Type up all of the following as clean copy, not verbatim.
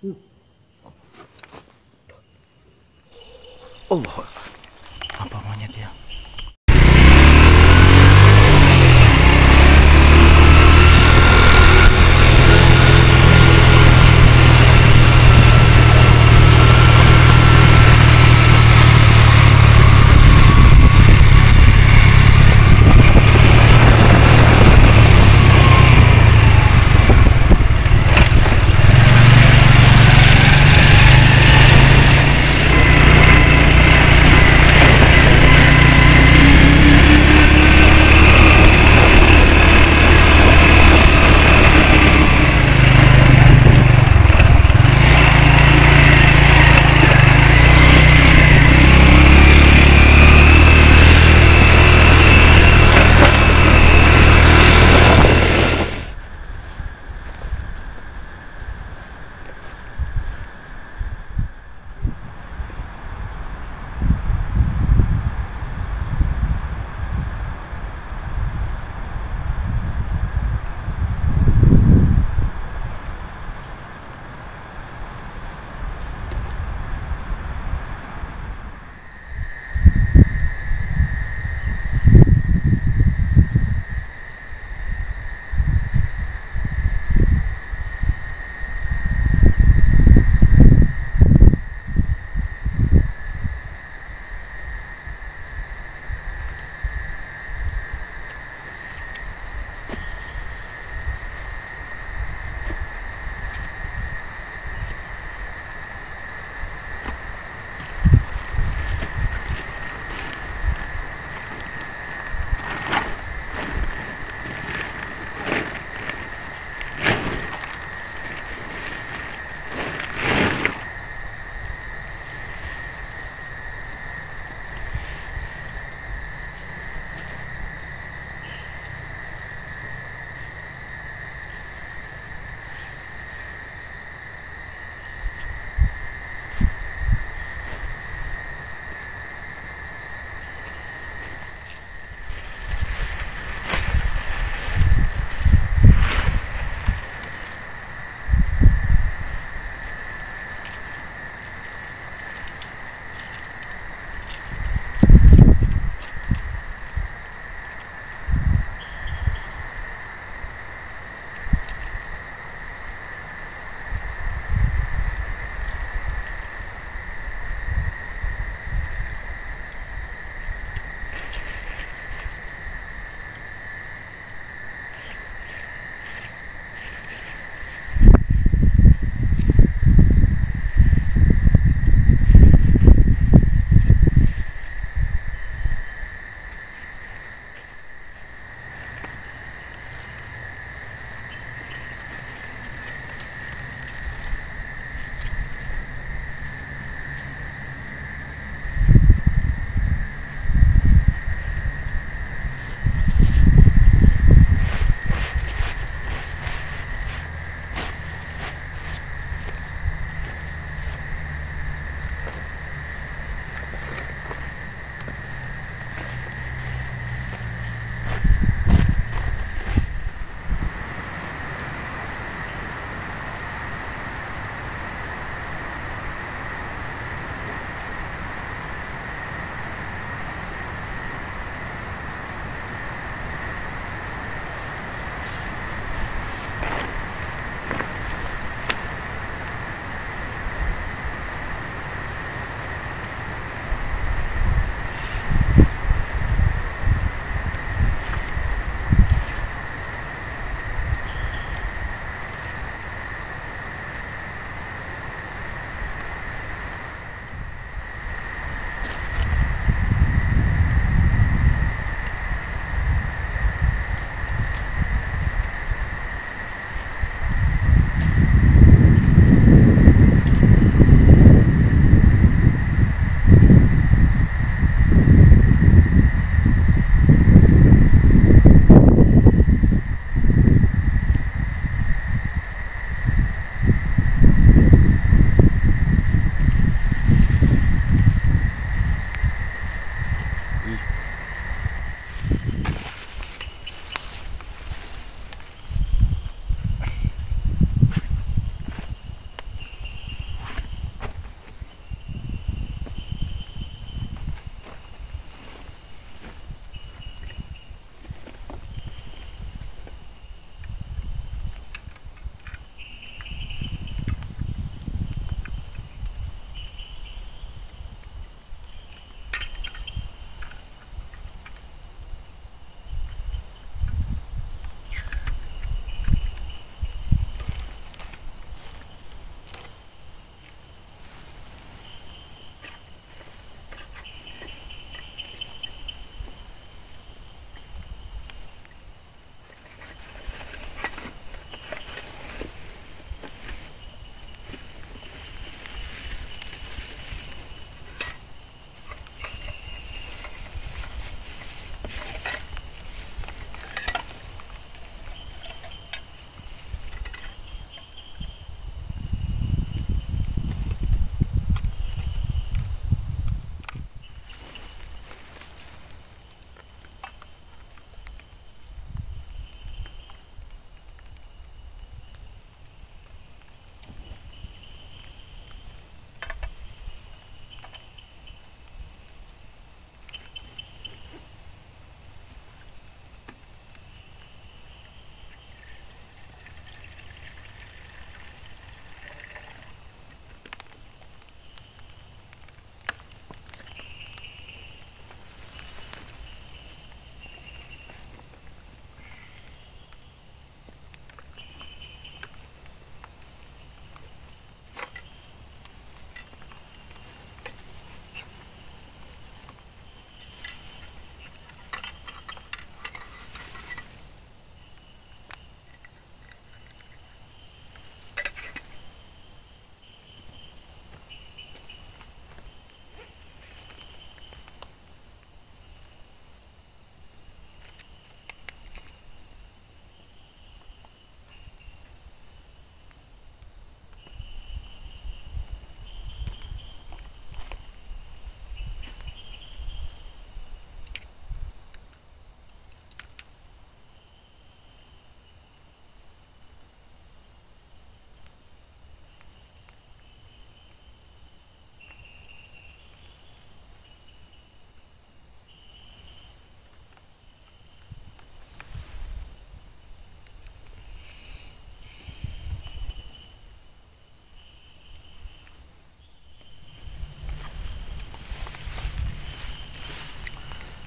Allah, apa monyet ya?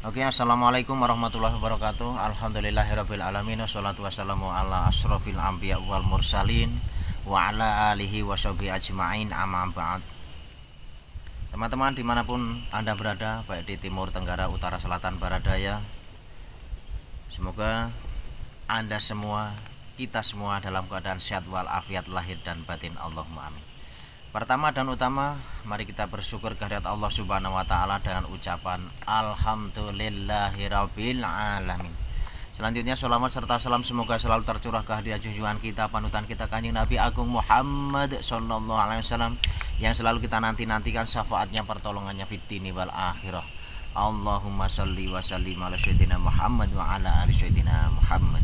Oke, assalamualaikum warahmatullahi wabarakatuh. Alhamdulillahirabbil alamin, wassalatu wassalamu ala asrofil anbiya wal mursalin wa ala alihi washabihi ajma'in, amma ba'd. Teman-teman dimanapun Anda berada, baik di timur, tenggara, utara, selatan, barat, daya, semoga Anda semua, kita semua dalam keadaan sehat walafiat lahir dan batin. Allahumma amin. Pertama dan utama, mari kita bersyukur kehadirat Allah Subhanahu wa taala dengan ucapan alhamdulillahirabbil alamin. Selanjutnya sholawat serta salam semoga selalu tercurah kehadirat junjungan kita, panutan kita, Kanjeng Nabi Agung Muhammad sallallahu alaihi wasallam, yang selalu kita nanti-nantikan syafaatnya, pertolongannya fid dini wal akhirah. Allahumma sholli wa sallim ala sayyidina Muhammad wa ala ali sayyidina Muhammad.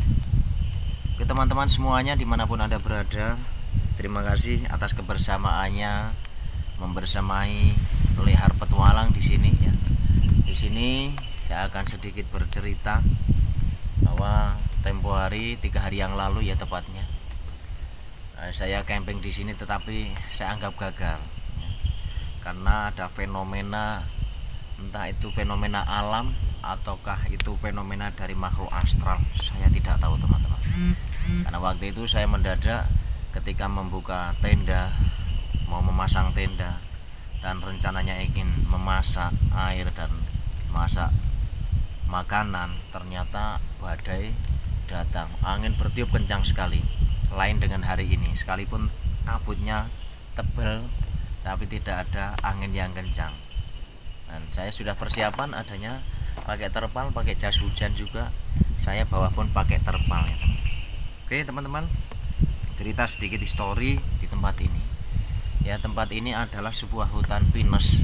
Oke teman-teman semuanya dimanapun Anda berada, terima kasih atas kebersamaannya membersamai Lehar Petualang di sini ya. Di sini saya akan sedikit bercerita bahwa tempo hari 3 hari yang lalu ya tepatnya, saya camping di sini tetapi saya anggap gagal ya, karena ada fenomena, entah itu fenomena alam ataukah itu fenomena dari makhluk astral, saya tidak tahu teman-teman. Karena waktu itu saya mendadak ketika membuka tenda, mau memasang tenda dan rencananya ingin memasak air dan masak makanan, ternyata badai datang, angin bertiup kencang sekali. Lain dengan hari ini, sekalipun kabutnya tebal tapi tidak ada angin yang kencang. Dan saya sudah persiapan adanya pakai terpal, pakai jas hujan juga, saya bawa pun pakai terpal ya. Oke teman-teman, cerita sedikit histori di tempat ini ya. Tempat ini adalah sebuah hutan pinus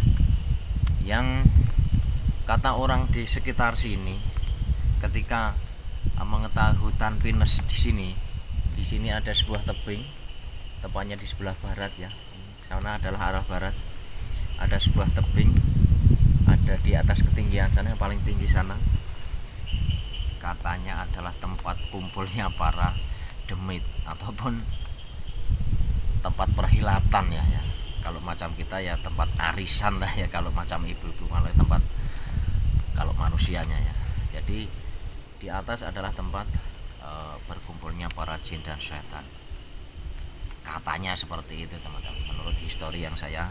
yang kata orang di sekitar sini, ketika mengetahui hutan pinus di sini ada sebuah tebing, tepatnya di sebelah barat ya, sana adalah arah barat, ada sebuah tebing, ada di atas ketinggian sana, yang paling tinggi sana, katanya adalah tempat kumpulnya para demit ataupun tempat perhilatan ya. Kalau macam kita ya tempat arisan lah ya, kalau macam ibu-ibu, kalau tempat kalau manusianya ya. Jadi di atas adalah tempat berkumpulnya para jin dan setan, katanya seperti itu teman-teman, menurut histori yang saya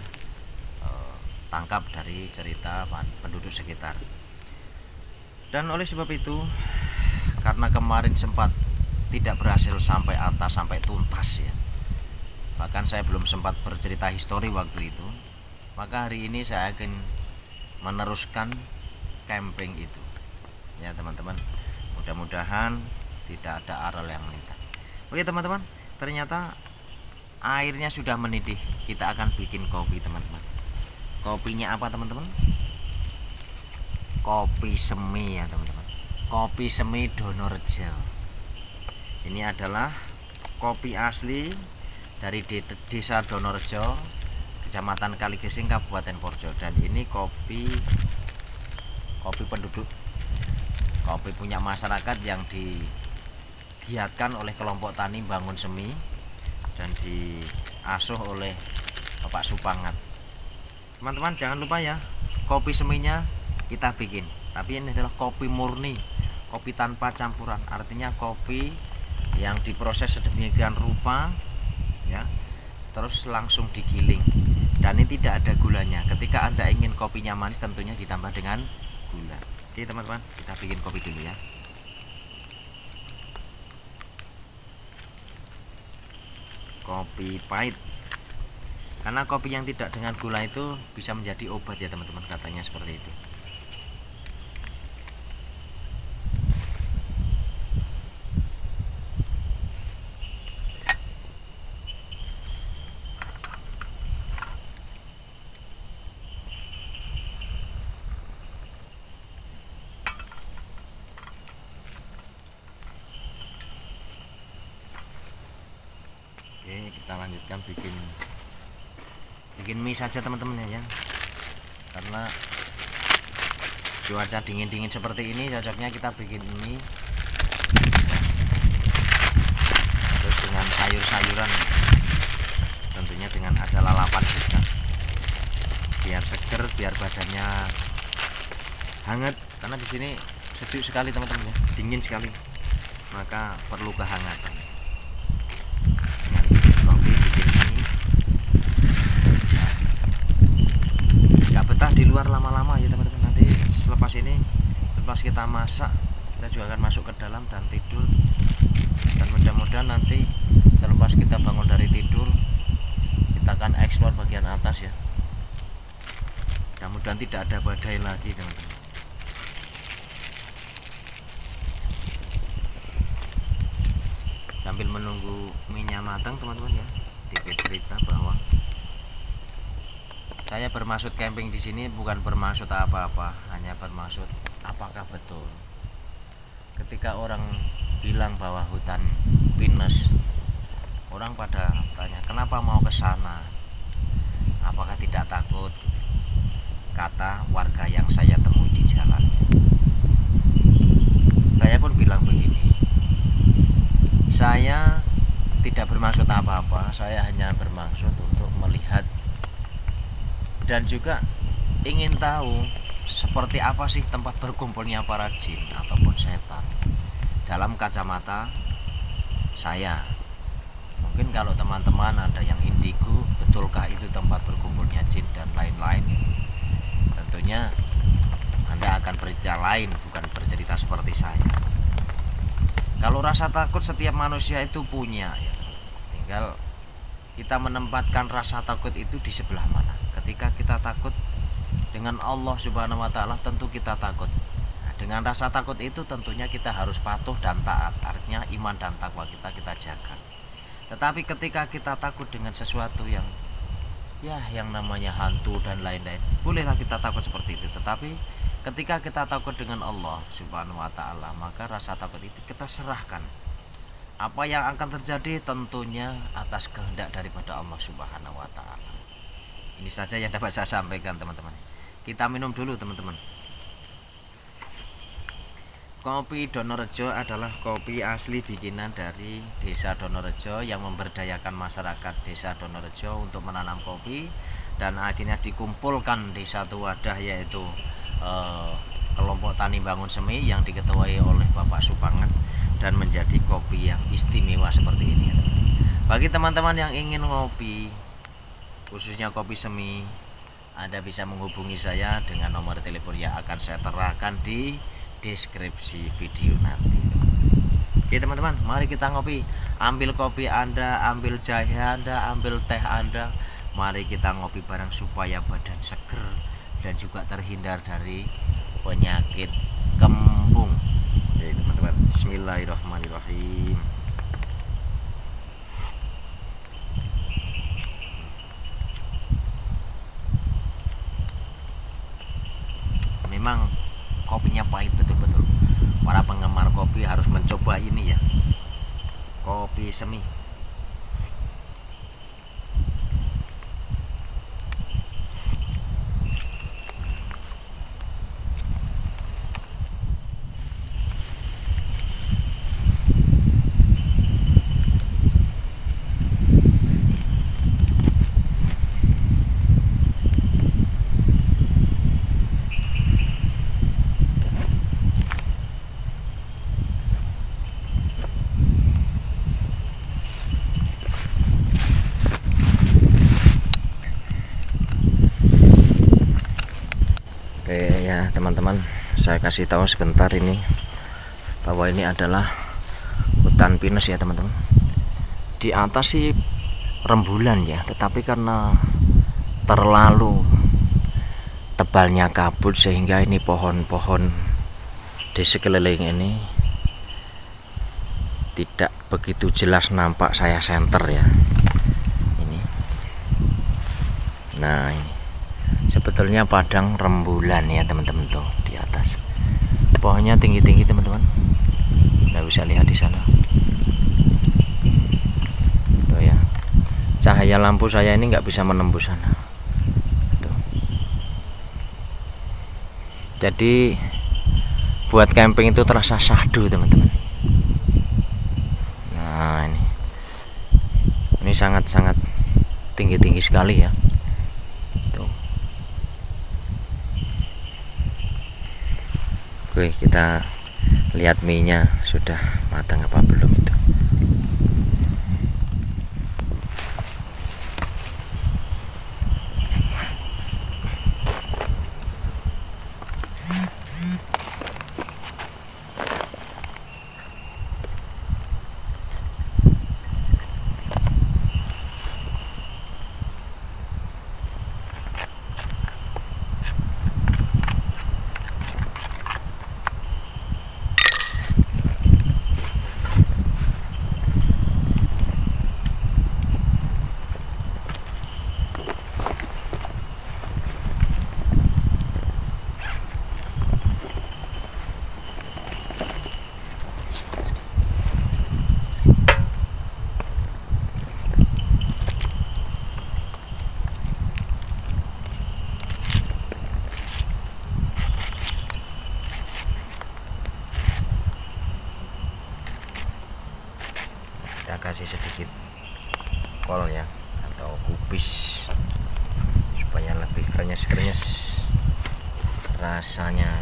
tangkap dari cerita penduduk sekitar. Dan oleh sebab itu, karena kemarin sempat tidak berhasil sampai atas, sampai tuntas ya, bahkan saya belum sempat bercerita histori waktu itu, maka hari ini saya akan meneruskan camping itu ya teman-teman. Mudah-mudahan tidak ada aral yang melintas. Oke teman-teman, ternyata airnya sudah mendidih, kita akan bikin kopi teman-teman. Kopinya apa teman-teman? Kopi semi ya teman-teman, kopi semi Donorejo. Ini adalah kopi asli dari desa Donorejo, kecamatan Kaligesing, Kabupaten Porjo. Dan ini kopi penduduk, kopi punya masyarakat yang digiatkan oleh kelompok tani Bangun Semi dan diasuh oleh Bapak Supangat. Teman-teman jangan lupa ya, kopi seminya kita bikin, tapi ini adalah kopi murni, kopi tanpa campuran, artinya kopi yang diproses sedemikian rupa ya, terus langsung digiling, dan ini tidak ada gulanya. Ketika Anda ingin kopinya manis, tentunya ditambah dengan gula. Oke teman-teman, kita bikin kopi dulu ya. Kopi pahit, karena kopi yang tidak dengan gula itu bisa menjadi obat ya teman-teman, katanya seperti itu. Oke, kita lanjutkan bikin mie saja teman-teman ya, karena cuaca dingin-dingin seperti ini cocoknya kita bikin mie terus dengan sayur-sayuran, tentunya dengan ada lalapan juga, biar seger, biar badannya hangat karena di sini sejuk sekali teman-teman ya, dingin sekali, maka perlu kehangatan. Dengan kopi di sini nggak betah di luar lama-lama ya teman-teman. Nanti selepas kita masak, kita juga akan masuk ke dalam dan tidur, dan mudah-mudahan nanti selepas kita bangun dari tidur kita akan eksplor bagian atas ya. Mudah-mudahan tidak ada badai lagi teman-teman. Sambil menunggu minyak matang teman-teman ya, dikit cerita bahwa saya bermaksud camping di sini bukan bermaksud apa-apa, hanya bermaksud apakah betul ketika orang bilang bahwa hutan pinus, orang pada tanya kenapa mau ke sana, apakah tidak takut, kata warga yang saya temui di jalan. Saya pun bilang begini, saya tidak bermaksud apa-apa, saya hanya bermaksud untuk melihat dan juga ingin tahu seperti apa sih tempat berkumpulnya para jin ataupun setan dalam kacamata saya. Mungkin kalau teman-teman ada yang indigo, betulkah itu tempat berkumpulnya jin dan lain-lain, tentunya Anda akan bercerita lain, bukan bercerita seperti saya. Kalau rasa takut setiap manusia itu punya ya, tinggal kita menempatkan rasa takut itu di sebelah mana. Ketika kita takut dengan Allah Subhanahu wa Ta'ala, tentu kita takut. Nah, dengan rasa takut itu tentunya kita harus patuh dan taat, artinya iman dan takwa kita jaga. Tetapi ketika kita takut dengan sesuatu yang namanya hantu dan lain-lain, bolehlah kita takut seperti itu. Tetapi ketika kita takut dengan Allah Subhanahu wa Ta'ala, maka rasa takut itu kita serahkan. Apa yang akan terjadi tentunya atas kehendak daripada Allah Subhanahu wa Ta'ala. Ini saja yang dapat saya sampaikan teman-teman. Kita minum dulu teman-teman. Kopi Donorejo adalah kopi asli bikinan dari Desa Donorejo yang memberdayakan masyarakat Desa Donorejo untuk menanam kopi, dan akhirnya dikumpulkan di satu wadah, yaitu kelompok Tani Bangun Semi yang diketuai oleh Bapak Supangan, dan menjadi kopi yang istimewa seperti ini. Bagi teman-teman yang ingin ngopi, khususnya kopi semi, Anda bisa menghubungi saya dengan nomor telepon yang akan saya terahkan di deskripsi video nanti. Oke teman-teman, mari kita ngopi. Ambil kopi Anda, ambil jahe Anda, ambil teh Anda. Mari kita ngopi bareng supaya badan seger dan juga terhindar dari penyakit kembung. Oke teman-teman, bismillahirrahmanirrahim. Memang kopinya pahit betul-betul. Para penggemar kopi harus mencoba ini ya, kopi semi. Oke ya teman-teman, saya kasih tahu sebentar ini bahwa ini adalah hutan pinus ya teman-teman. Di atas sih rembulan ya, tetapi karena terlalu tebalnya kabut sehingga ini pohon-pohon di sekeliling ini tidak begitu jelas nampak saya senter ya. Ini. Nah ini sebetulnya padang rembulan ya teman-teman, tuh di atas pohonnya tinggi-tinggi teman-teman, nggak bisa lihat di sana tuh ya, cahaya lampu saya ini nggak bisa menembus sana tuh. Jadi buat camping itu terasa syahdu teman-teman. Nah ini sangat-sangat tinggi-tinggi sekali ya. Oke, kita lihat mie-nya sudah matang apa belum itu. Kita kasih sedikit kol ya, atau kubis, supaya lebih krenyes-krenyes rasanya.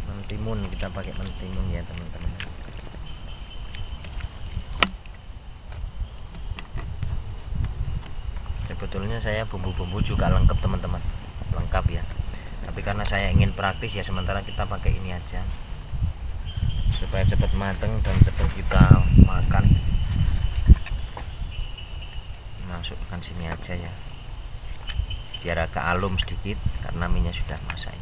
Mentimun, kita pakai mentimun ya teman-teman. Sebetulnya saya bumbu-bumbu juga lengkap teman-teman, lengkap ya, tapi karena saya ingin praktis ya, sementara kita pakai ini aja supaya cepat mateng dan cepat kita makan. Masukkan sini aja ya, biar agak alum sedikit karena minyak sudah masak.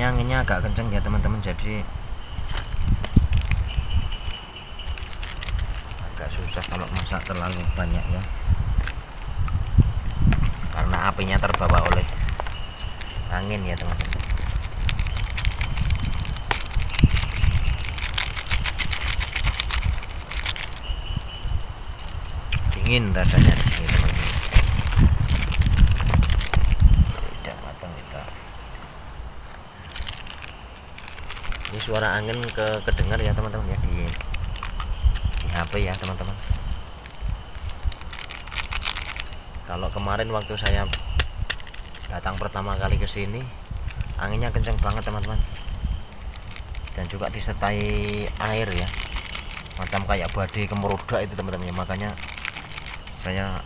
Anginnya agak kenceng ya teman-teman, jadi agak susah kalau masak terlalu banyak ya, karena apinya terbawa oleh angin ya teman-teman. Dingin rasanya di sini teman-teman. Tidak matang kita. Ini suara angin kedengar ya teman-teman ya, di HP ya teman-teman. Kalau kemarin waktu saya datang pertama kali ke sini, anginnya kenceng banget teman-teman, dan juga disertai air ya, macam kayak badai kemerodak itu teman-teman ya. Makanya saya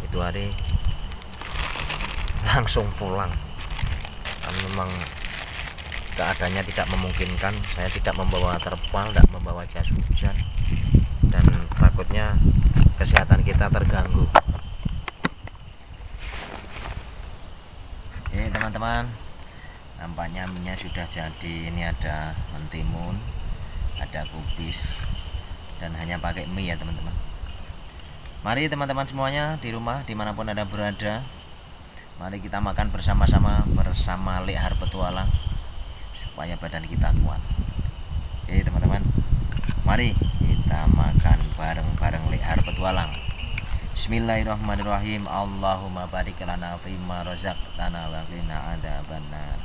itu hari langsung pulang, karena memang keadaannya tidak memungkinkan. Saya tidak membawa terpal, tidak membawa jas hujan, dan takutnya kesehatan kita terganggu. Oke teman-teman, nampaknya minyak sudah jadi. Ini ada mentimun, ada kubis, dan hanya pakai mie ya teman-teman. Mari teman-teman semuanya di rumah dimanapun Anda berada, mari kita makan bersama-sama bersama Lekar Petualang supaya badan kita kuat. Oke teman-teman, mari kita makan bareng-bareng Lekar Petualang. Bismillahirrahmanirrahim. Allahumma barik lana fima razaqtana wa qina adzabannar.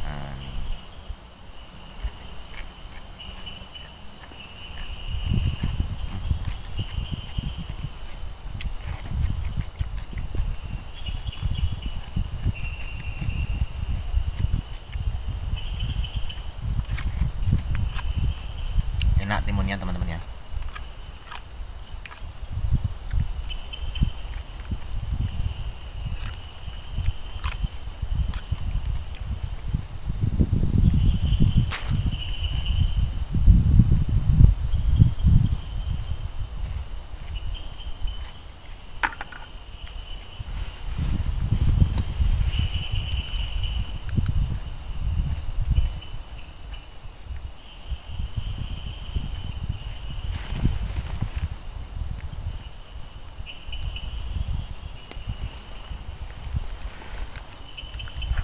Amin. enak timunnya teman-teman ya.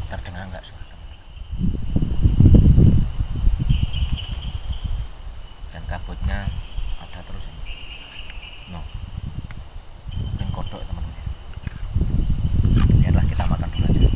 Terdengar nggak suara dan kabutnya ada terus ini. No, mungkin kodok teman-teman. Biarlah kita makan dulu aja.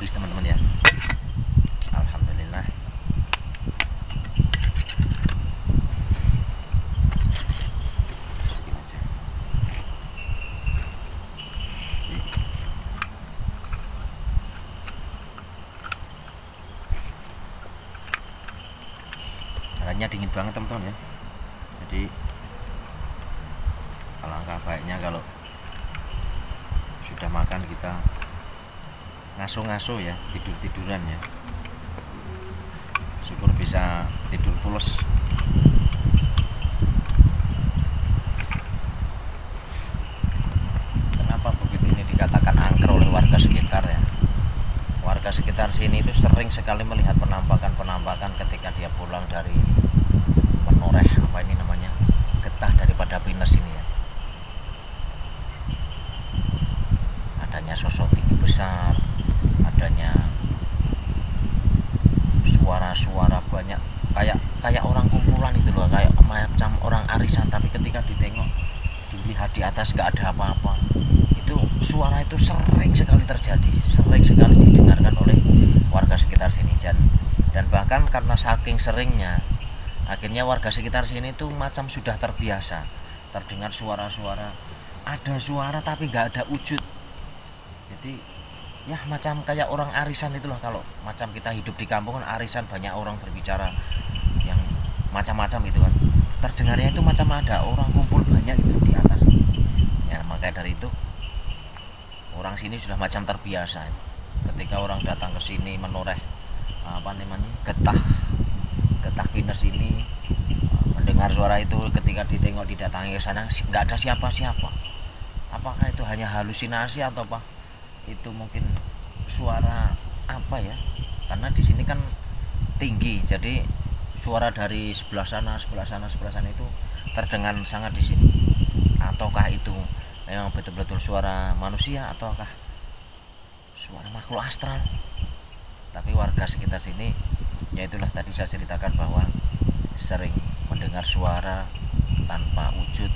Teman-teman ya, alhamdulillah. Caranya dingin banget teman-teman ya, jadi alangkah baiknya kalau sudah makan kita ngaso-ngaso ya, tidur-tiduran ya. Syukur bisa tidur pules. Kenapa begitu ini dikatakan angker oleh warga sekitar ya? Warga sekitar sini itu sering sekali melihat penampakan-penampakan ketika dia pulang dari menoreh, apa ini namanya, getah daripada pinus ini ya. Adanya sosok tinggi besar, adanya suara-suara banyak, kayak orang kumpulan itu loh, kayak macam orang arisan, tapi ketika ditengok, dilihat di atas nggak ada apa-apa. Itu suara itu sering sekali terjadi, sering sekali didengarkan oleh warga sekitar sini, dan bahkan karena saking seringnya, akhirnya warga sekitar sini tuh macam sudah terbiasa terdengar suara-suara, ada suara tapi nggak ada wujud. Jadi ya macam kayak orang arisan itulah. Kalau macam kita hidup di kampung kan arisan, banyak orang berbicara yang macam-macam gitu kan, terdengarnya itu macam ada orang kumpul banyak itu di atas ya. Makanya dari itu orang sini sudah macam terbiasa ketika orang datang ke sini menoreh getah pinus ini, mendengar suara itu, ketika ditengok didatangi ke sana nggak ada siapa-siapa. Apakah itu hanya halusinasi atau apa itu mungkin suara apa ya, karena di sini kan tinggi, jadi suara dari sebelah sana itu terdengar sangat di sini. Ataukah itu memang betul-betul suara manusia ataukah suara makhluk astral? Tapi warga sekitar sini, ya itulah tadi saya ceritakan bahwa sering mendengar suara tanpa wujud,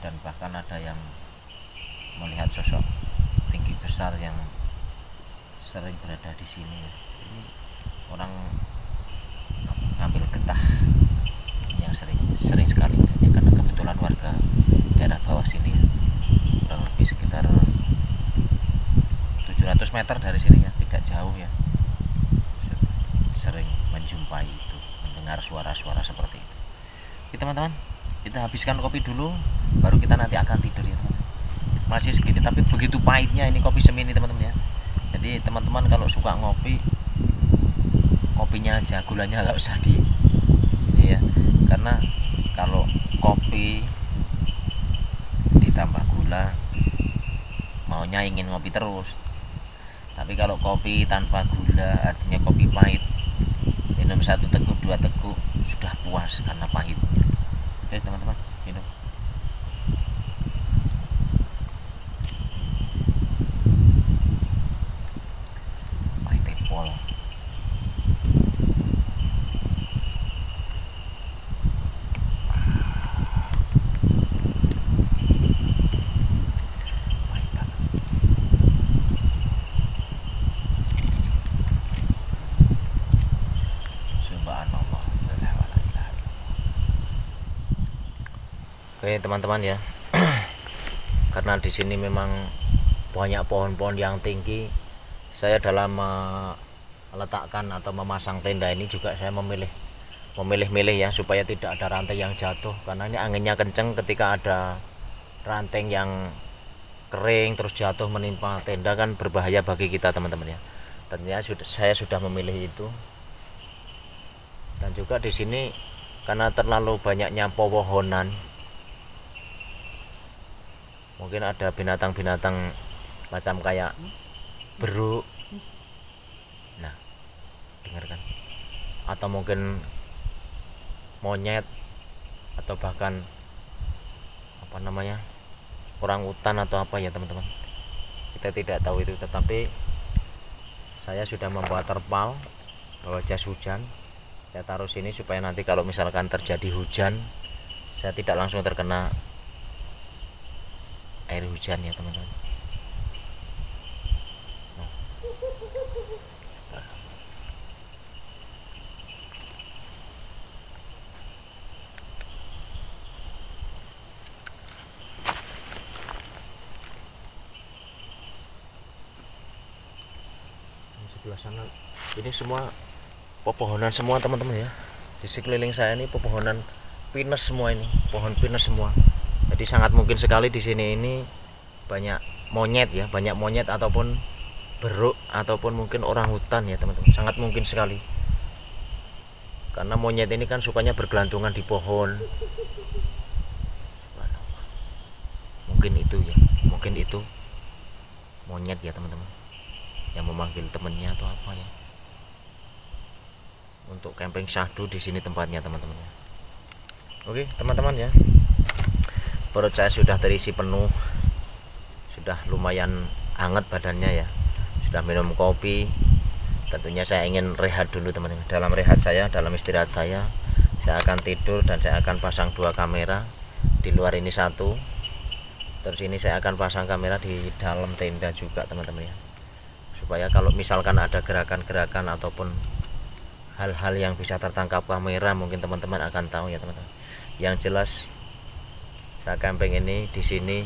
dan bahkan ada yang melihat sosok tinggi besar yang sering berada di sini. Ini orang ngambil getah yang sering sekali ya, karena kebetulan warga daerah bawah sini ya, kurang lebih sekitar 700 meter dari sini ya, tidak jauh ya, sering menjumpai itu, mendengar suara-suara seperti itu. Oke teman-teman, kita habiskan kopi dulu, baru kita nanti akan tidur ya teman-teman. Masih segini tapi begitu pahitnya ini kopi semi ini teman-teman ya. Jadi teman-teman kalau suka ngopi, kopinya aja, gulanya nggak usah ya, karena kalau kopi ditambah gula maunya ingin ngopi terus. Tapi kalau kopi tanpa gula artinya kopi pahit, minum 1 teguk 2 teguk sudah puas karena pahit. Oke teman-teman, minum. Pahit tepol. Oke teman-teman ya, karena di sini memang banyak pohon-pohon yang tinggi, saya dalam meletakkan atau memasang tenda ini juga saya memilih ya, supaya tidak ada rantai yang jatuh, karena ini anginnya kenceng. Ketika ada ranting yang kering terus jatuh menimpa tenda kan berbahaya bagi kita teman-teman ya. Tentunya saya sudah memilih itu. Dan juga di sini karena terlalu banyaknya pepohonan, mungkin ada binatang-binatang macam kayak beruk, nah dengarkan, atau mungkin monyet, atau bahkan orang utan atau apa ya teman-teman, kita tidak tahu itu. Tetapi saya sudah membawa terpal, bawa jas hujan, saya taruh sini supaya nanti kalau misalkan terjadi hujan saya tidak langsung terkena air hujan ya teman-teman. Sebelah sana ini semua pepohonan semua teman-teman ya. Di sekeliling saya ini pepohonan pinus semua, ini pohon pinus semua. Jadi sangat mungkin sekali di sini ini banyak monyet ya, banyak monyet ataupun beruk ataupun mungkin orang hutan ya teman-teman. Sangat mungkin sekali. Karena monyet ini kan sukanya bergelantungan di pohon. Mungkin itu ya, mungkin itu monyet ya teman-teman, yang memanggil temennya atau apa ya. Untuk camping syahdu di sini tempatnya teman-teman ya. Oke teman-teman ya, perut saya sudah terisi penuh, sudah lumayan hangat badannya ya, sudah minum kopi. Tentunya saya ingin rehat dulu teman-teman. Dalam rehat saya, dalam istirahat saya akan tidur dan saya akan pasang 2 kamera. Di luar ini 1, terus ini saya akan pasang kamera di dalam tenda juga teman-teman ya, supaya kalau misalkan ada gerakan-gerakan ataupun hal-hal yang bisa tertangkap kamera, mungkin teman-teman akan tahu ya teman-teman. Yang jelas saya camping ini di sini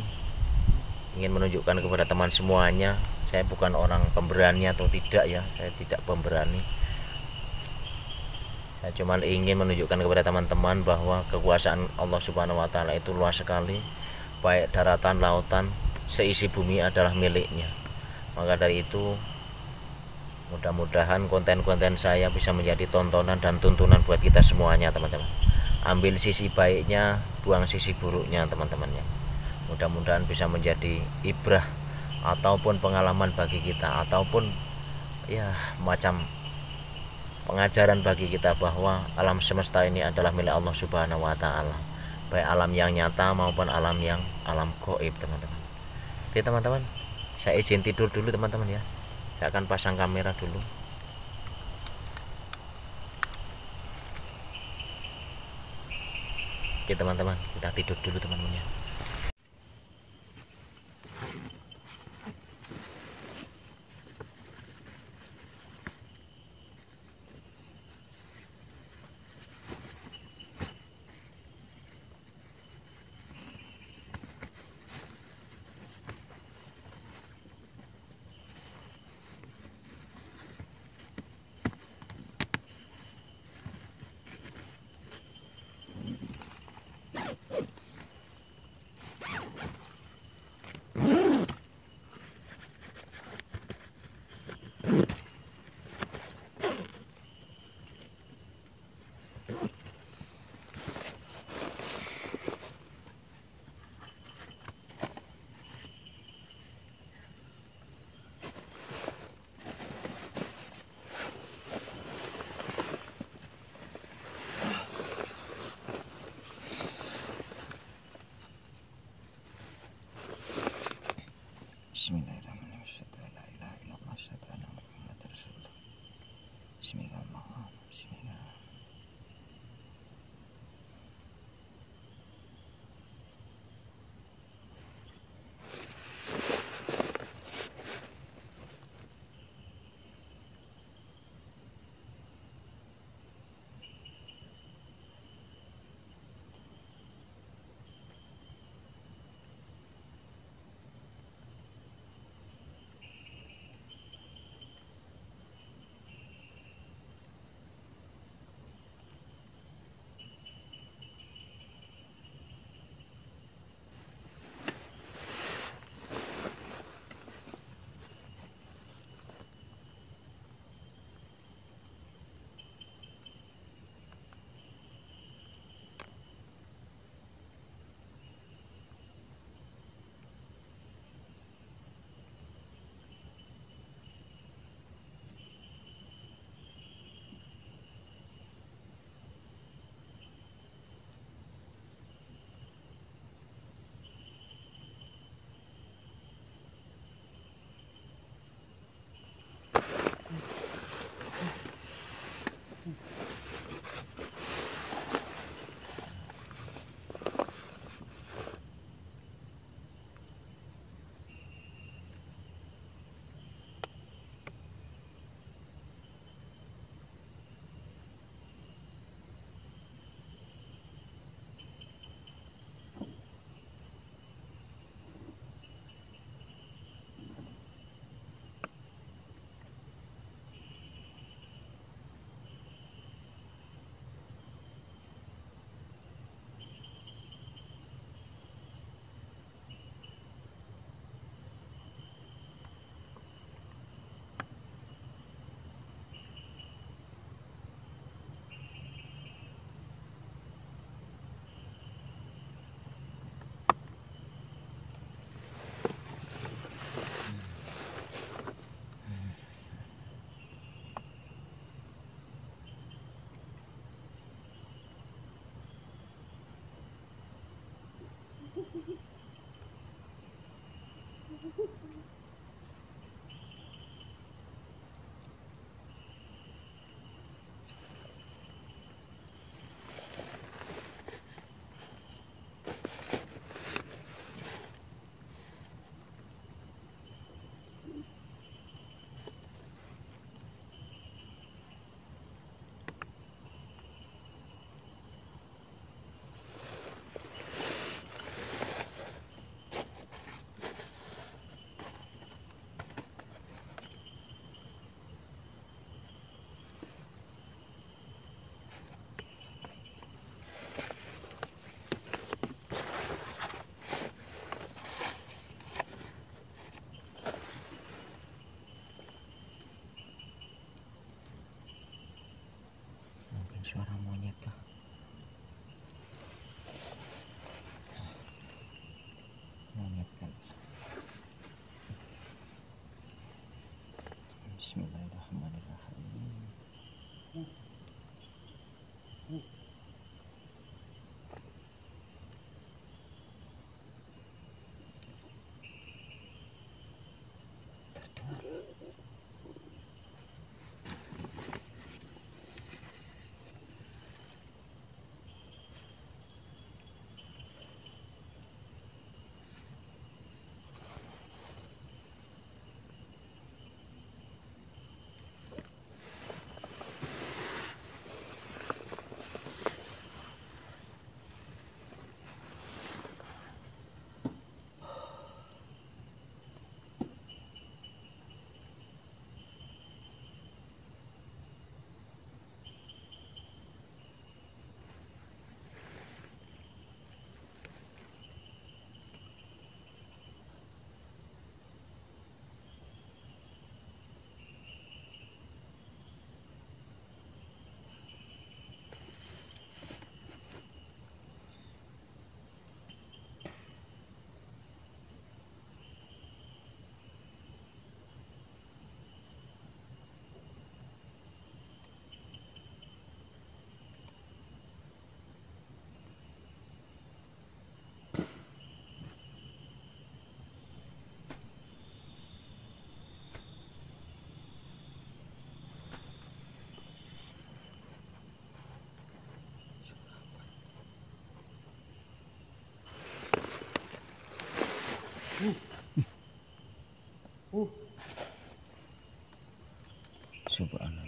ingin menunjukkan kepada teman semuanya, saya bukan orang pemberani atau tidak ya, saya tidak pemberani. Saya cuman ingin menunjukkan kepada teman-teman bahwa kekuasaan Allah Subhanahu wa taala itu luas sekali. Baik daratan, lautan, seisi bumi adalah miliknya. Maka dari itu mudah-mudahan konten-konten saya bisa menjadi tontonan dan tuntunan buat kita semuanya, teman-teman. Ambil sisi baiknya, buang sisi buruknya, teman-teman ya. Mudah-mudahan bisa menjadi ibrah ataupun pengalaman bagi kita, ataupun ya macam pengajaran bagi kita bahwa alam semesta ini adalah milik Allah Subhanahu wa taala, baik alam yang nyata maupun alam gaib, teman-teman. Oke teman-teman, saya izin tidur dulu teman-teman ya. Saya akan pasang kamera dulu. Oke teman-teman, kita tidur dulu teman-teman ya. Bismillahirrahmanirrahim. La ilaha illallah, asyhadu anna Muhammadar Rasulullah. Bismillah. Bismillah. ingatkan. Bismillahirrahmanirrahim. Terdengar. Subhanallah.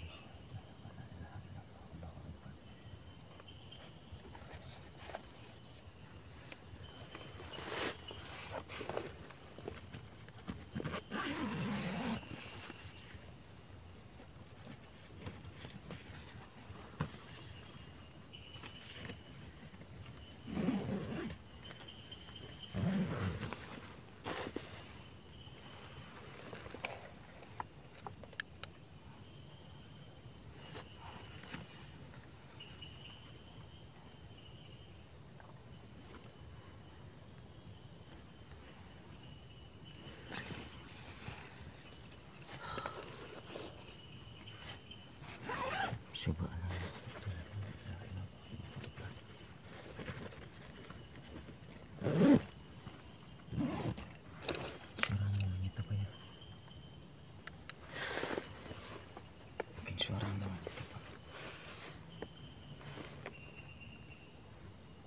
Subhanallah. Suara monyet apa ya? Mungkin suara monyet apa?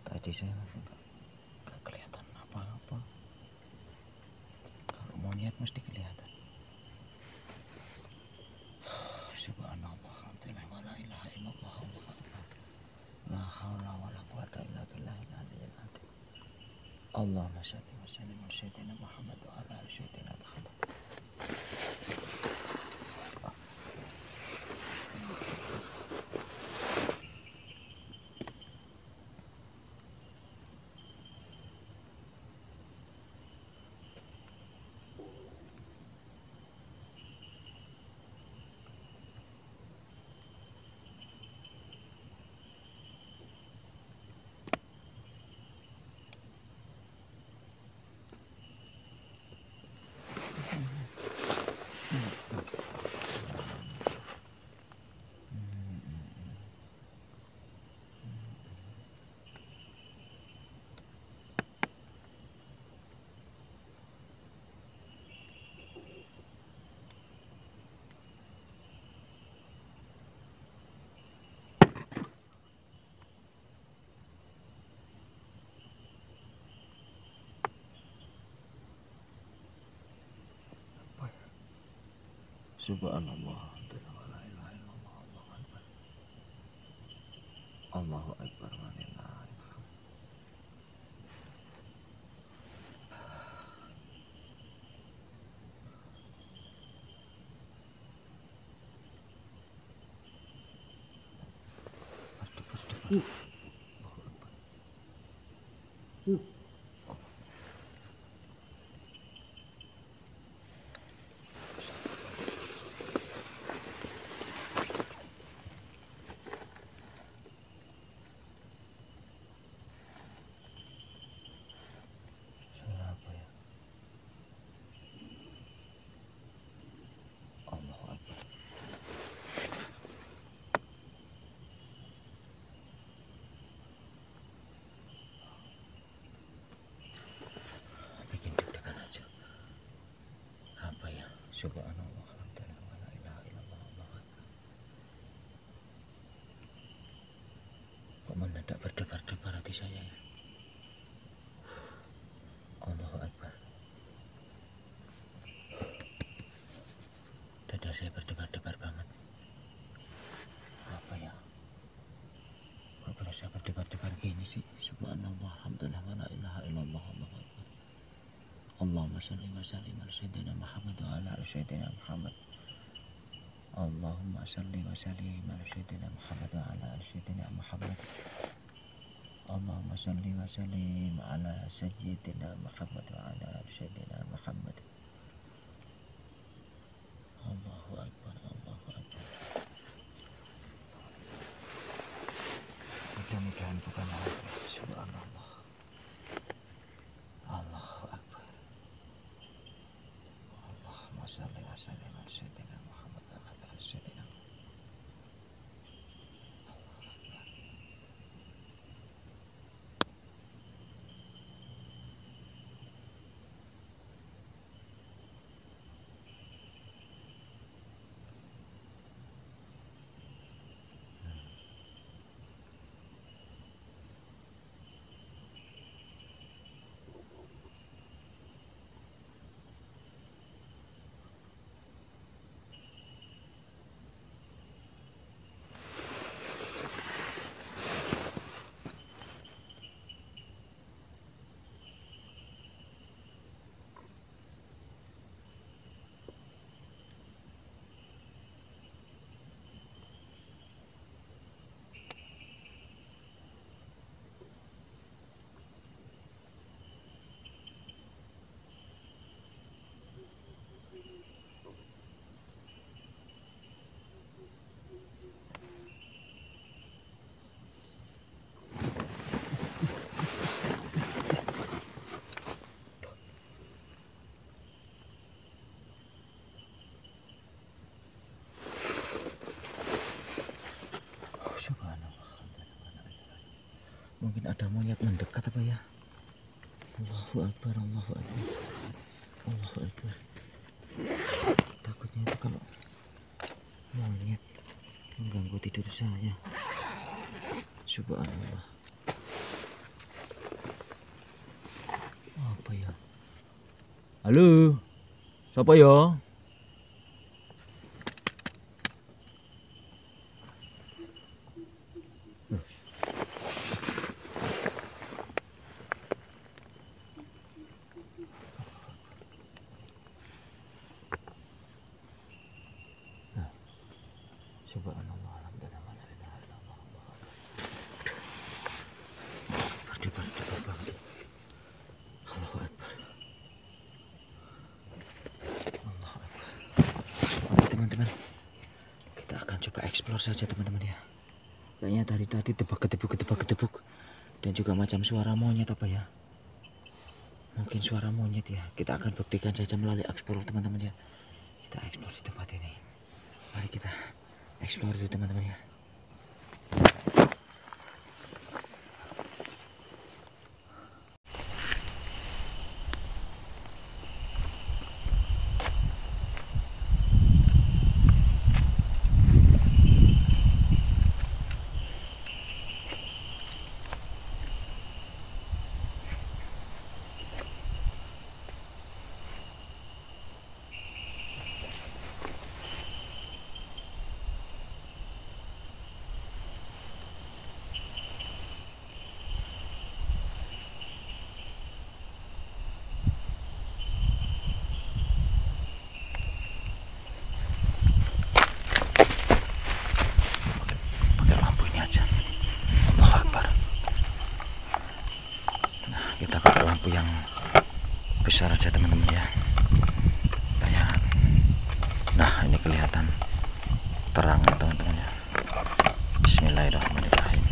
Tadi saya nggak kelihatan apa-apa. Kalau monyet mesti kelihatan. Subhanallah, alhamdulillah, wala ilaha illallah, Allahu akbar. La haula wala quwata illa billahil aliyyil azim. Allahumma shalli wa sallim ala sayyidina Muhammad wa ala ali sayyidina Muhammad. Subhanallah, la ilaha illallah, Allahu akbar. Allahu akbar wa lillahil hamd. Allahu akbar. Suara apa ya? Subhanallah, alhamdulillah, la ilaha illallah, Allah Akbar. Kok mendadak berdebar-debar hati saya ya? Allahu Akbar. Dada saya berdebar-debar banget. Apa ya? Kok berasa berdebar-debar gini sih? Subhanallah, alhamdulillah, wa la ilaha illallah, Allahu Akbar. Allahumma salli wa sallim ala sayyidina Muhammad wa ala ali sayyidina Muhammad. Allahumma salli wa sallim ala sayyidina Muhammad wa ala ali sayyidina Muhammad. Allahumma salli wa sallim ala sayyidina Muhammad wa ala ali sayyidina Muhammad. Allahu Akbar, Allahu Akbar. Mudah-mudahan bukan hati. Subhanallah. Allahu Akbar. Allahumma salli wa sallim ala sayyidina Muhammad wa ala ali sayyidina Muhammad. Mungkin ada monyet mendekat apa ya? Allahu Akbar, Allahu Akbar, Allahu Akbar. Takutnya itu kalau monyet mengganggu tidur saya. Subhanallah. Apa ya? Halo, siapa ya? Subhanallah, alhamdulillah, la ilaha illallah, Allah Akbar. Berdebar-debar banget. Allahu Akbar. Allahu Akbar. Oke teman-teman, kita akan coba explore saja teman-teman ya. Kayaknya tadi tebak-ketebuk dan juga macam suara monyet apa ya? Mungkin suara monyet ya. Kita akan buktikan saja melalui explore teman-teman ya. Kita explore di tempat ini. Mari kita explore dulu teman-teman ya. Kita pakai lampu yang besar aja teman-teman ya. Kayak nah ini kelihatan terang ya teman-teman ya. Bismillahirrahmanirrahim.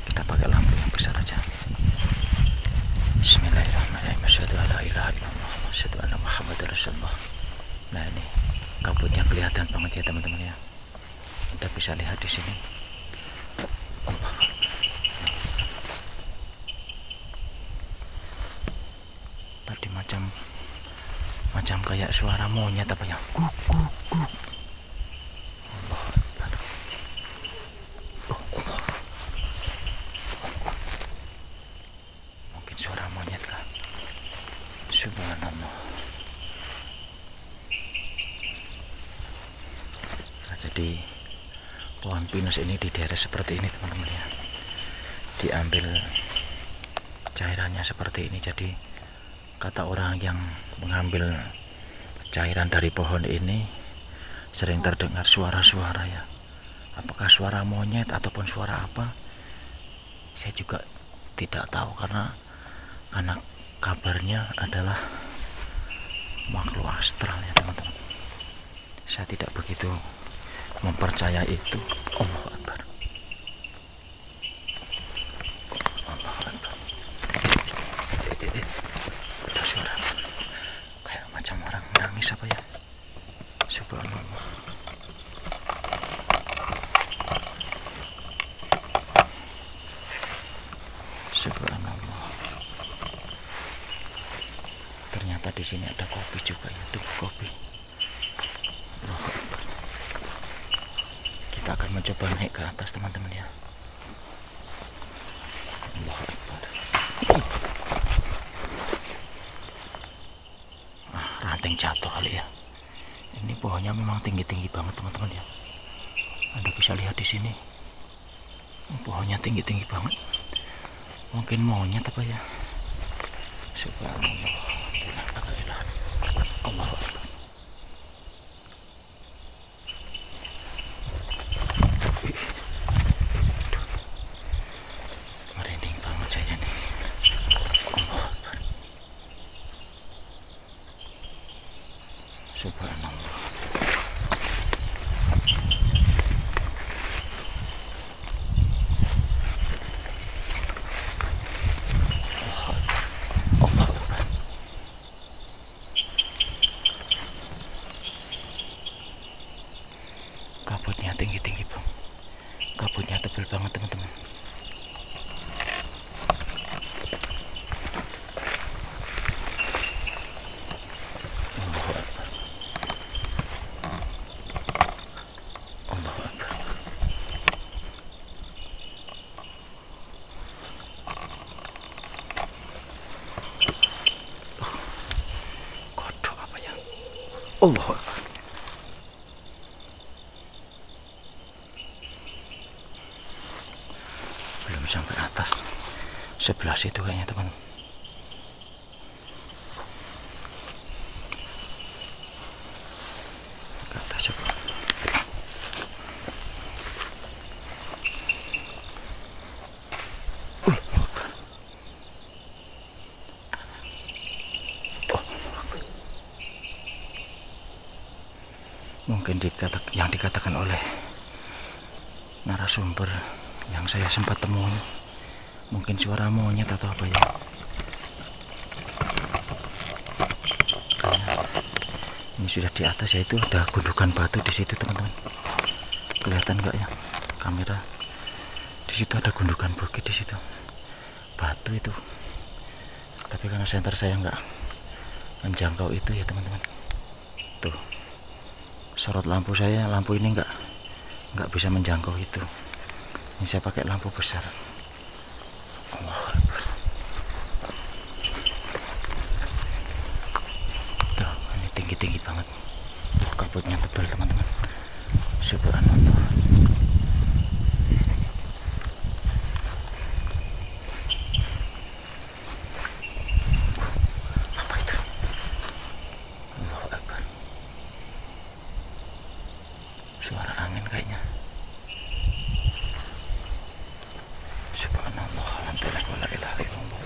Kita pakai lampu yang besar aja. Bismillahirrahmanirrahim. Asyhadu alla ilaha illallah wa asyhadu anna Muhammadar Rasulullah. Nah ini kabutnya kelihatan banget ya teman-teman ya. Kita bisa lihat di sini. Tadi macam Macam kayak suara monyet apa ya? Kuk kuk kuk. Allah Akbar. Oh, Allah. Mungkin suara monyet kah? Subhanallah. Nah, jadi pohon pinus ini di daerah seperti ini teman-teman ya, diambil cairannya seperti ini. Jadi kata orang yang mengambil cairan dari pohon ini sering terdengar suara-suara ya, apakah suara monyet ataupun suara apa, saya juga tidak tahu, karena kabarnya adalah makhluk astral ya teman-teman. Saya tidak begitu mempercayai itu. Allahu Akbar. Allahu Akbar. Ada suara kayak macam orang nangis apa ya? Subhanallah. Subhanallah. Ternyata di sini ada kopi juga ya, tuh kopi. Allahu Akbar. Kita akan mencoba naik ke atas teman-teman ya. Allahu Akbar. Ranting jatuh kali ya. Ini pohonnya memang tinggi-tinggi banget teman-teman ya. Anda bisa lihat di sini. Pohonnya tinggi-tinggi banget. Mungkin monyet apa ya? Subhanallah. Allahu Akbar. Merinding banget saya nih. Allahu Akbar. Subhanallah. Kabutnya tinggi-tinggi bang, kabutnya tebal banget teman-teman. Allahu Akbar. Allahu Akbar. Kodok apa ya? Allahu Akbar. Belum sampai atas, sebelah situ kayaknya teman. Ke atas coba. Mungkin yang dikatakan oleh narasumber yang saya sempat temui, mungkin suara monyet atau apa ya. Ini sudah di atas ya, itu ada gundukan batu di situ teman-teman. Kelihatan nggak ya kamera? Di situ ada gundukan bukit di situ, batu itu. Tapi karena senter saya nggak menjangkau itu ya teman-teman. Tuh, sorot lampu saya, lampu ini nggak bisa menjangkau itu. Ini saya pakai lampu besar. Allahu Akbar. Tuh, ini tinggi-tinggi banget. Kabutnya tebal teman-teman. Subhanallah. Apa itu? Allahu Akbar. Suara angin kayaknya. Subhanallah, alhamdulillah, wala ilaha illallah.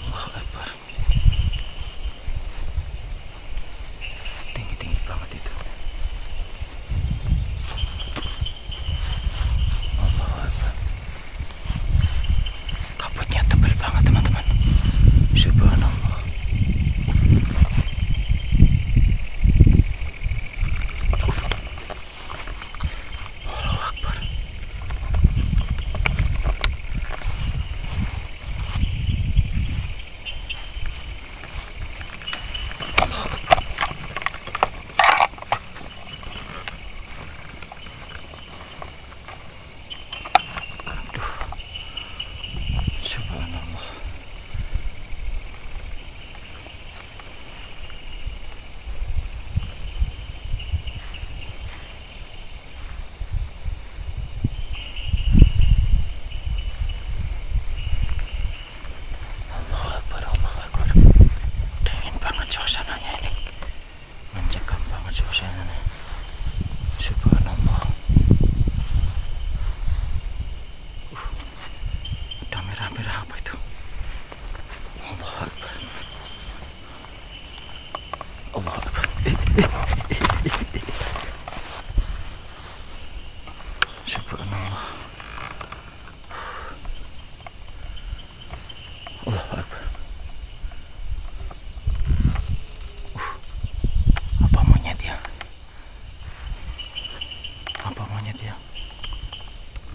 Allahu Akbar. Tinggi-tinggi banget itu. Allahu Akbar. Kabutnya tebal banget teman-teman. Subhanallah.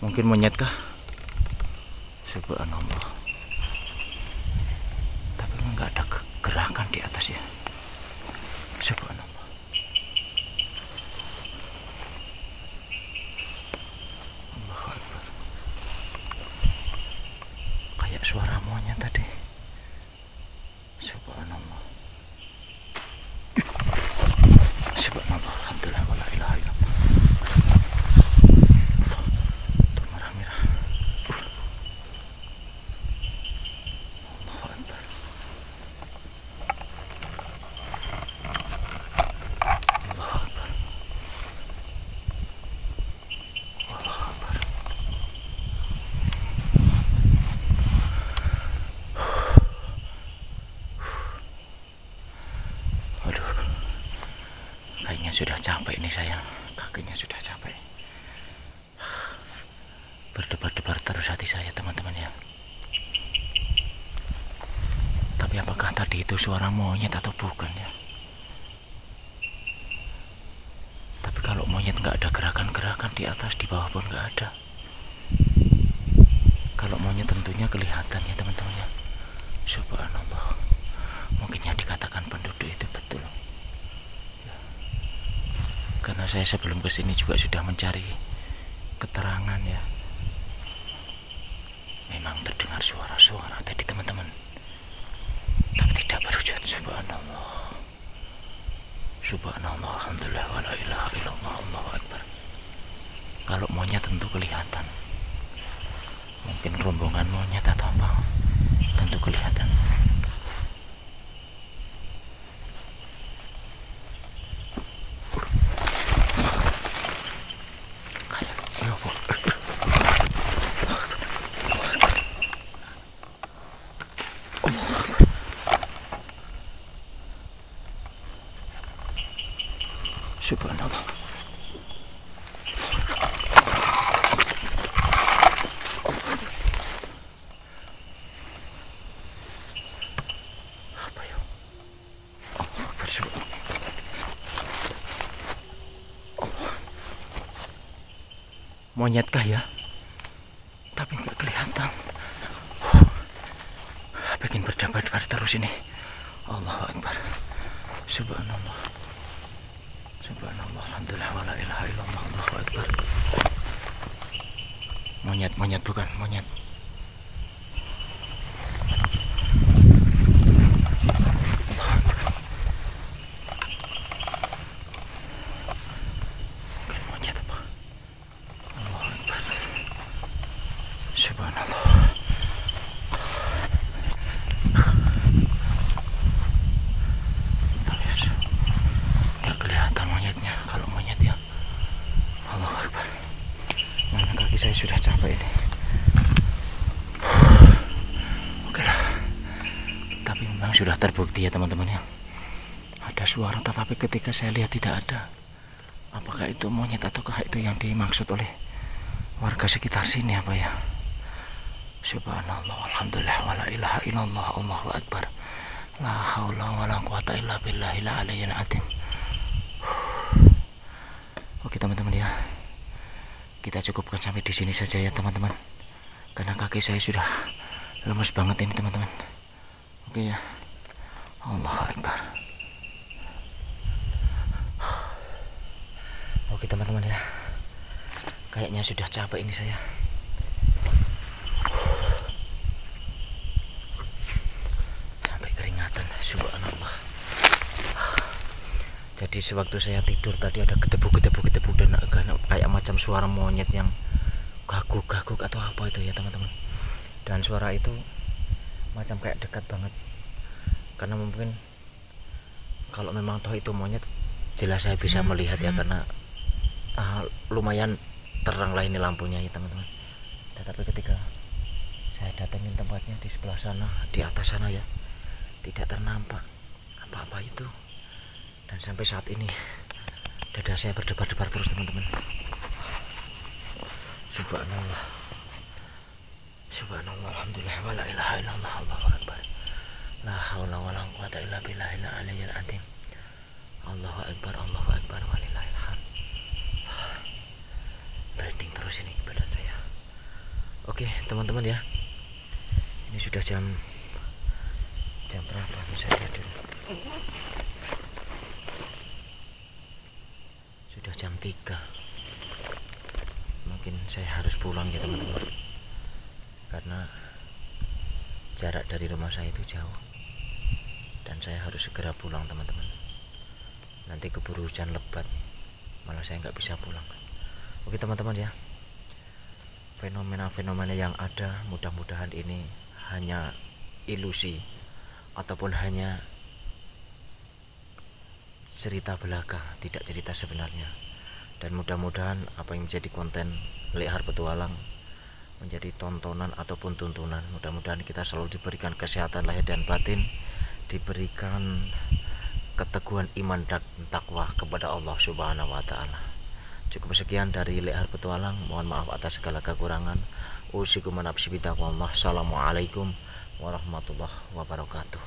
Mungkin monyet kah? Subhanallah. Tapi nggak ada gerakan di atas ya. Subhanallah. Allahu Akbar. Kayak suara monyet tadi. Subhanallah. Subhanallah. Alhamdulillah wala ilaha illallah. Tuh merah-merah. Allahu Akbar. Allahu Akbar. Allahu Akbar. Aduh. Kayaknya sudah capek nih saya. Kakinya sudah capek. Berdebar-debar terus hati saya teman-teman ya. Tapi apakah tadi itu suara monyet atau bukan ya? Tapi kalau monyet nggak ada gerakan-gerakan di atas, di bawah pun nggak ada. Kalau monyet tentunya kelihatan ya teman-teman ya. Subhanallah. Mungkin yang dikatakan penduduk itu betul. Karena saya sebelum kesini juga sudah mencari keterangan ya. Memang terdengar suara-suara tadi teman-teman, tapi tidak berwujud. Subhanallah. Subhanallah. Alhamdulillah wala ilaha illallah. Allahu Akbar. Kalau monyet tentu kelihatan. Mungkin rombongan monyet atau apa, tentu kelihatan. Subhanallah. Apa ya? Allah bersyukur. Monyetkah ya? Tapi nggak kelihatan. Bikin berdebar-debar terus ini. Allahu Akbar. Subhanallah. Subhanallah. Alhamdulillah wala ilaha illallah. Allahu Akbar. Monyet bukan monyet. Bukan monyet apa? Allahu Akbar. Subhanallah. Nggak kelihatan monyetnya. Kalau monyet ya. Allahu Akbar. Mana kaki saya sudah capek ini. Oke lah. Tapi memang sudah terbukti ya teman-teman ya. Ada suara tetapi ketika saya lihat tidak ada. Apakah itu monyet ataukah itu yang dimaksud oleh warga sekitar sini apa ya? Subhanallah. Alhamdulillah wala ilaha illallah. Allahu Akbar. La haula wala quwata illa billahil aliyyil azim. Oke teman-teman ya. Kita cukupkan sampai di sini saja ya teman-teman. Karena kaki saya sudah lemes banget ini teman-teman. Oke ya. Allahu Akbar. Oke teman-teman ya. Kayaknya sudah capek ini saya. Sampai keringatan. Subhanallah. Jadi sewaktu saya tidur tadi ada gedebuk dan kayak macam suara monyet yang gaguk atau apa itu ya teman-teman. Dan suara itu macam kayak dekat banget. Karena mungkin kalau memang toh itu monyet, jelas saya bisa melihat ya, karena lumayan terang lah ini lampunya ya teman-teman. Tetapi ketika saya datengin tempatnya di sebelah sana, di atas sana ya, tidak ternampak apa-apa itu. Dan sampai saat ini dada saya berdebar-debar terus teman-teman. Subhanallah. Subhanallah. Alhamdulillah wala ilaha illallah. Allahu Akbar. La haula wala quwata illa billahil aliyyil azim. Allahu Akbar. Allahu Akbar walillahil hamd. Merinding terus ini badan saya. Oke teman-teman ya, ini sudah jam berapa, saya lihat dulu. Sudah jam 3. Mungkin saya harus pulang ya teman-teman, karena jarak dari rumah saya itu jauh dan saya harus segera pulang teman-teman. Nanti keburu hujan lebat, malah saya nggak bisa pulang. Oke teman-teman ya, fenomena-fenomena yang ada mudah-mudahan ini hanya ilusi ataupun hanya cerita belaka, tidak cerita sebenarnya. Dan mudah-mudahan apa yang menjadi konten Lekar Petualang menjadi tontonan ataupun tuntunan. Mudah-mudahan kita selalu diberikan kesehatan lahir dan batin, diberikan keteguhan iman dan takwa kepada Allah Subhanahu wa taala. Cukup sekian dari Lekar Petualang. Mohon maaf atas segala kekurangan. Usikum nafsi bitaqwallah. Assalamualaikum warahmatullahi wabarakatuh.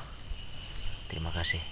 Terima kasih.